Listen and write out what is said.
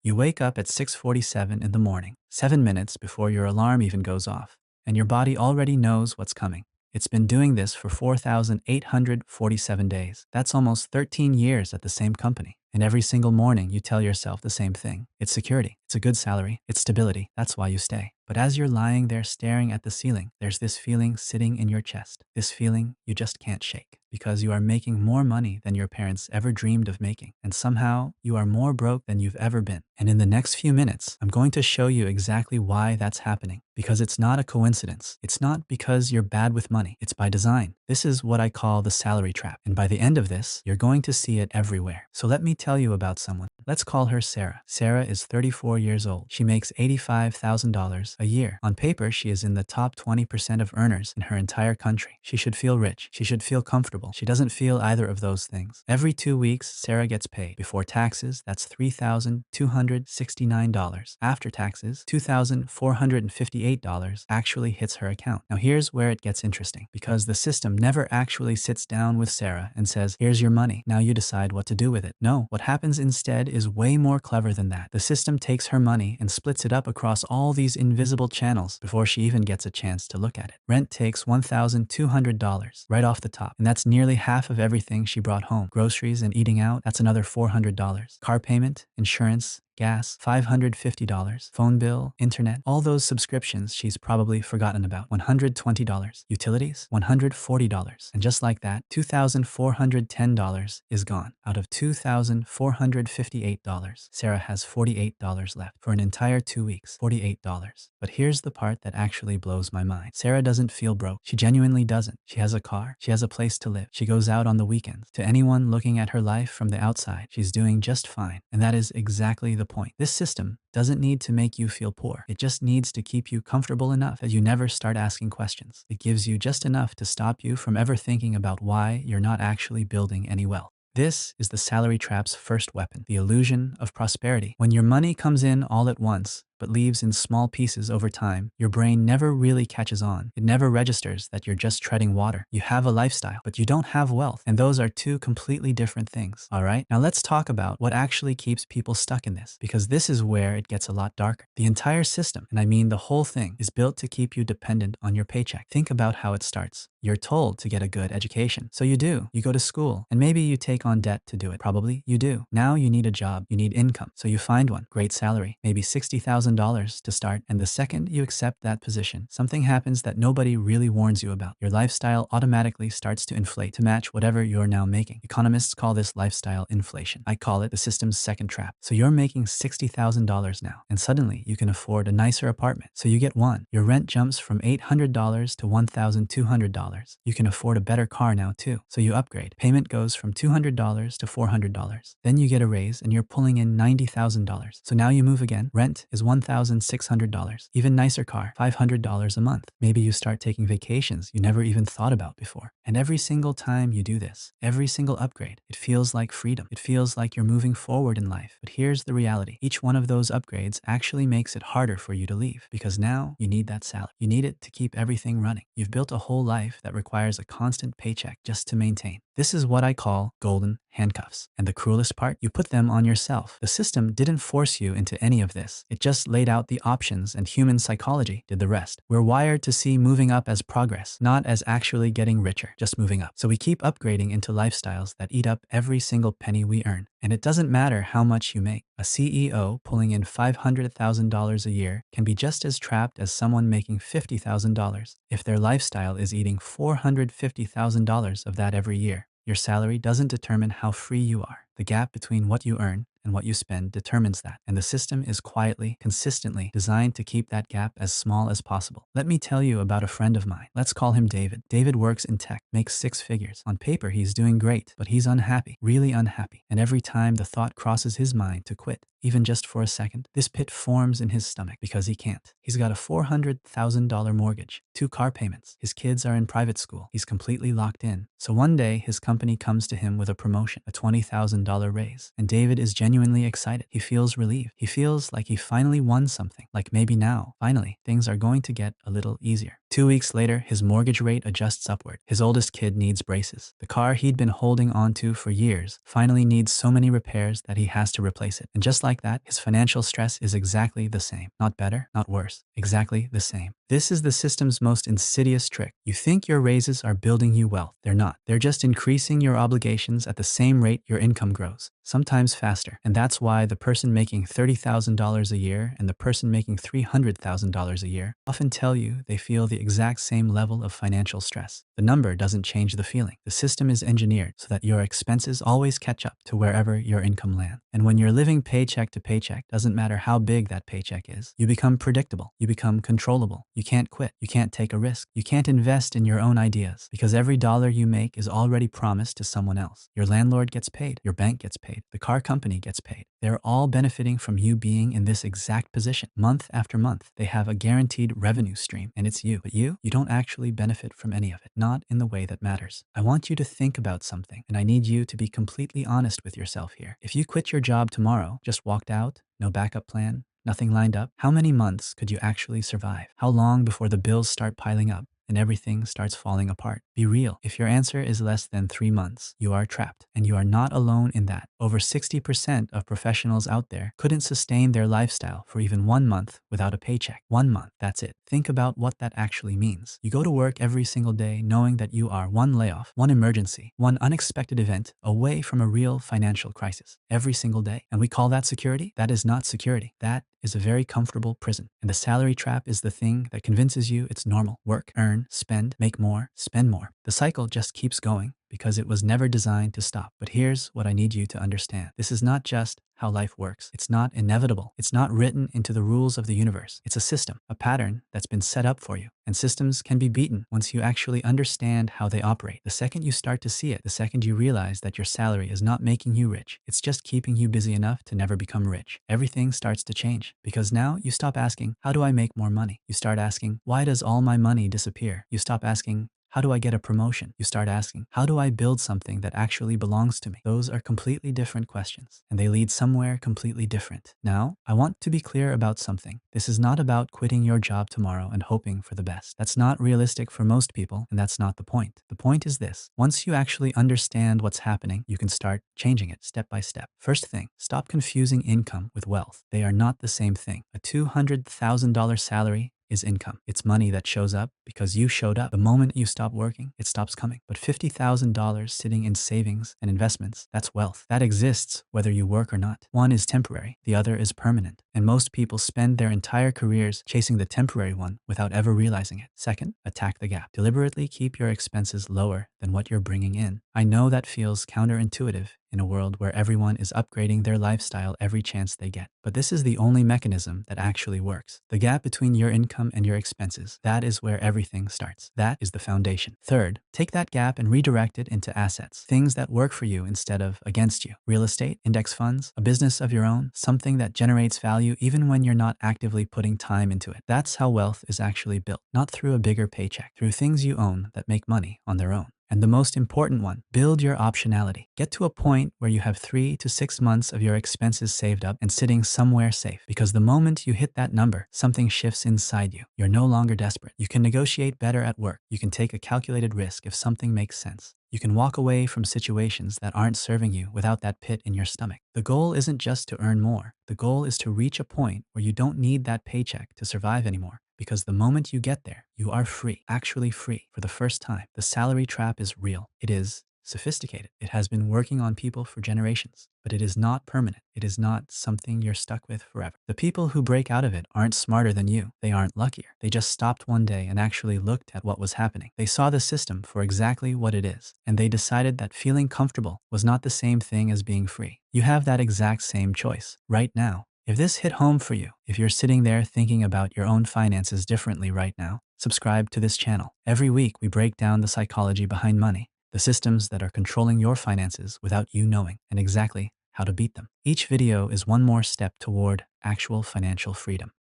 You wake up at 6:47 in the morning, 7 minutes before your alarm even goes off, and your body already knows what's coming. It's been doing this for 4,847 days. That's almost 13 years at the same company. And every single morning you tell yourself the same thing. It's security. It's a good salary. It's stability. That's why you stay. But as you're lying there staring at the ceiling, there's this feeling sitting in your chest. This feeling you just can't shake because you are making more money than your parents ever dreamed of making. And somehow you are more broke than you've ever been. And in the next few minutes, I'm going to show you exactly why that's happening. Because it's not a coincidence. It's not because you're bad with money. It's by design. This is what I call the salary trap. And by the end of this, you're going to see it everywhere. So let me tell you about someone. Let's call her Sarah. Sarah is 34 years old. She makes $85,000 a year. On paper, she is in the top 20% of earners in her entire country. She should feel rich. She should feel comfortable. She doesn't feel either of those things. Every 2 weeks, Sarah gets paid. Before taxes, that's $3,269. After taxes, $2,458 actually hits her account. Now here's where it gets interesting, because the system never actually sits down with Sarah and says, here's your money. Now you decide what to do with it. No, what happens instead is way more clever than that. The system takes her money and splits it up across all these invisible channels before she even gets a chance to look at it. Rent takes $1,200 right off the top, and that's nearly half of everything she brought home. Groceries and eating out, that's another $400. Car payment, insurance, gas, $550, phone bill, internet, all those subscriptions she's probably forgotten about, $120, utilities, $140. And just like that, $2,410 is gone. Out of $2,458, Sarah has $48 left for an entire 2 weeks, $48. But here's the part that actually blows my mind. Sarah doesn't feel broke. She genuinely doesn't. She has a car. She has a place to live. She goes out on the weekends. To anyone looking at her life from the outside, she's doing just fine. And that is exactly the point. This system doesn't need to make you feel poor. It just needs to keep you comfortable enough that you never start asking questions. It gives you just enough to stop you from ever thinking about why you're not actually building any wealth. This is the salary trap's first weapon, the illusion of prosperity. When your money comes in all at once, but leaves in small pieces over time, your brain never really catches on. It never registers that you're just treading water. You have a lifestyle, but you don't have wealth. And those are two completely different things, all right? Now let's talk about what actually keeps people stuck in this, because this is where it gets a lot darker. The entire system, and I mean the whole thing, is built to keep you dependent on your paycheck. Think about how it starts. You're told to get a good education. So you do. You go to school, and maybe you take on debt to do it. Probably you do. Now you need a job. You need income. So you find one. Great salary. Maybe $60,000 to start. And the second you accept that position, something happens that nobody really warns you about. Your lifestyle automatically starts to inflate to match whatever you're now making. Economists call this lifestyle inflation. I call it the system's second trap. So you're making $60,000 now, and suddenly you can afford a nicer apartment. So you get one. Your rent jumps from $800 to $1,200. You can afford a better car now too. So you upgrade. Payment goes from $200 to $400. Then you get a raise and you're pulling in $90,000. So now you move again. Rent is $1,600. Even nicer car, $500 a month. Maybe you start taking vacations you never even thought about before. And every single time you do this, every single upgrade, it feels like freedom. It feels like you're moving forward in life. But here's the reality. Each one of those upgrades actually makes it harder for you to leave, because now you need that salary. You need it to keep everything running. You've built a whole life that requires a constant paycheck just to maintain. This is what I call golden handcuffs. And the cruelest part, you put them on yourself. The system didn't force you into any of this. It just laid out the options, and human psychology did the rest. We're wired to see moving up as progress, not as actually getting richer, just moving up. So we keep upgrading into lifestyles that eat up every single penny we earn. And it doesn't matter how much you make. A CEO pulling in $500,000 a year can be just as trapped as someone making $50,000 if their lifestyle is eating $450,000 of that every year. Your salary doesn't determine how free you are. The gap between what you earn and what you spend determines that. And the system is quietly, consistently designed to keep that gap as small as possible. Let me tell you about a friend of mine. Let's call him David. David works in tech, makes 6 figures. On paper, he's doing great, but he's unhappy, really unhappy. And every time the thought crosses his mind to quit, even just for a second, this pit forms in his stomach because he can't. He's got a $400,000 mortgage, 2 car payments. His kids are in private school. He's completely locked in. So one day, his company comes to him with a promotion, a $20,000 $10,000 raise. And David is genuinely excited. He feels relieved. He feels like he finally won something. Like maybe now, finally, things are going to get a little easier. 2 weeks later, his mortgage rate adjusts upward. His oldest kid needs braces. The car he'd been holding onto for years finally needs so many repairs that he has to replace it. And just like that, his financial stress is exactly the same. Not better, not worse. Exactly the same. This is the system's most insidious trick. You think your raises are building you wealth. They're not. They're just increasing your obligations at the same rate your income grows, sometimes faster. And that's why the person making $30,000 a year and the person making $300,000 a year often tell you they feel the exact same level of financial stress. The number doesn't change the feeling. The system is engineered so that your expenses always catch up to wherever your income lands. And when you're living paycheck to paycheck, doesn't matter how big that paycheck is, you become predictable. You become controllable. You can't quit. You can't take a risk. You can't invest in your own ideas because every dollar you make is already promised to someone else. Your landlord gets paid. Your bank gets paid. The car company gets paid. They're all benefiting from you being in this exact position. Month after month, they have a guaranteed revenue stream, and it's you. But you don't actually benefit from any of it, not in the way that matters. I want you to think about something, and I need you to be completely honest with yourself here. If you quit your job tomorrow, just walked out, no backup plan, nothing lined up, how many months could you actually survive? How long before the bills start piling up and everything starts falling apart? Be real. If your answer is less than 3 months, you are trapped. And you are not alone in that. Over 60% of professionals out there couldn't sustain their lifestyle for even 1 month without a paycheck. 1 month, that's it. Think about what that actually means. You go to work every single day knowing that you are one layoff, one emergency, one unexpected event away from a real financial crisis. Every single day. And we call that security? That is not security. That is a very comfortable prison. And the salary trap is the thing that convinces you it's normal. Work, earn, spend, make more, spend more. The cycle just keeps going because it was never designed to stop. But here's what I need you to understand. This is not just how life works. It's not inevitable. It's not written into the rules of the universe. It's a system, a pattern that's been set up for you. And systems can be beaten once you actually understand how they operate. The second you start to see it, the second you realize that your salary is not making you rich, it's just keeping you busy enough to never become rich. Everything starts to change because now you stop asking, how do I make more money? You start asking, why does all my money disappear? You stop asking, how do I get a promotion? You start asking, how do I build something that actually belongs to me? Those are completely different questions, and they lead somewhere completely different. Now, I want to be clear about something. This is not about quitting your job tomorrow and hoping for the best. That's not realistic for most people, and that's not the point. The point is this. Once you actually understand what's happening, you can start changing it step by step. First thing, stop confusing income with wealth. They are not the same thing. A $200,000 salary is income. It's money that shows up because you showed up. The moment you stop working, it stops coming. But $50,000 sitting in savings and investments, that's wealth. That exists whether you work or not. One is temporary, the other is permanent. And most people spend their entire careers chasing the temporary one without ever realizing it. Second, attack the gap. Deliberately keep your expenses lower than what you're bringing in. I know that feels counterintuitive in a world where everyone is upgrading their lifestyle every chance they get. But this is the only mechanism that actually works. The gap between your income and your expenses, that is where everything starts. That is the foundation. Third, take that gap and redirect it into assets, things that work for you instead of against you. Real estate, index funds, a business of your own, something that generates value even when you're not actively putting time into it. That's how wealth is actually built, not through a bigger paycheck, through things you own that make money on their own. And the most important one, build your optionality. Get to a point where you have 3 to 6 months of your expenses saved up and sitting somewhere safe. Because the moment you hit that number, something shifts inside you. You're no longer desperate. You can negotiate better at work. You can take a calculated risk if something makes sense. You can walk away from situations that aren't serving you without that pit in your stomach. The goal isn't just to earn more. The goal is to reach a point where you don't need that paycheck to survive anymore. Because the moment you get there, you are free, actually free for the first time. The salary trap is real. It is sophisticated. It has been working on people for generations, but it is not permanent. It is not something you're stuck with forever. The people who break out of it aren't smarter than you. They aren't luckier. They just stopped one day and actually looked at what was happening. They saw the system for exactly what it is, and they decided that feeling comfortable was not the same thing as being free. You have that exact same choice right now. If this hit home for you, if you're sitting there thinking about your own finances differently right now, subscribe to this channel. Every week we break down the psychology behind money, the systems that are controlling your finances without you knowing, and exactly how to beat them. Each video is one more step toward actual financial freedom.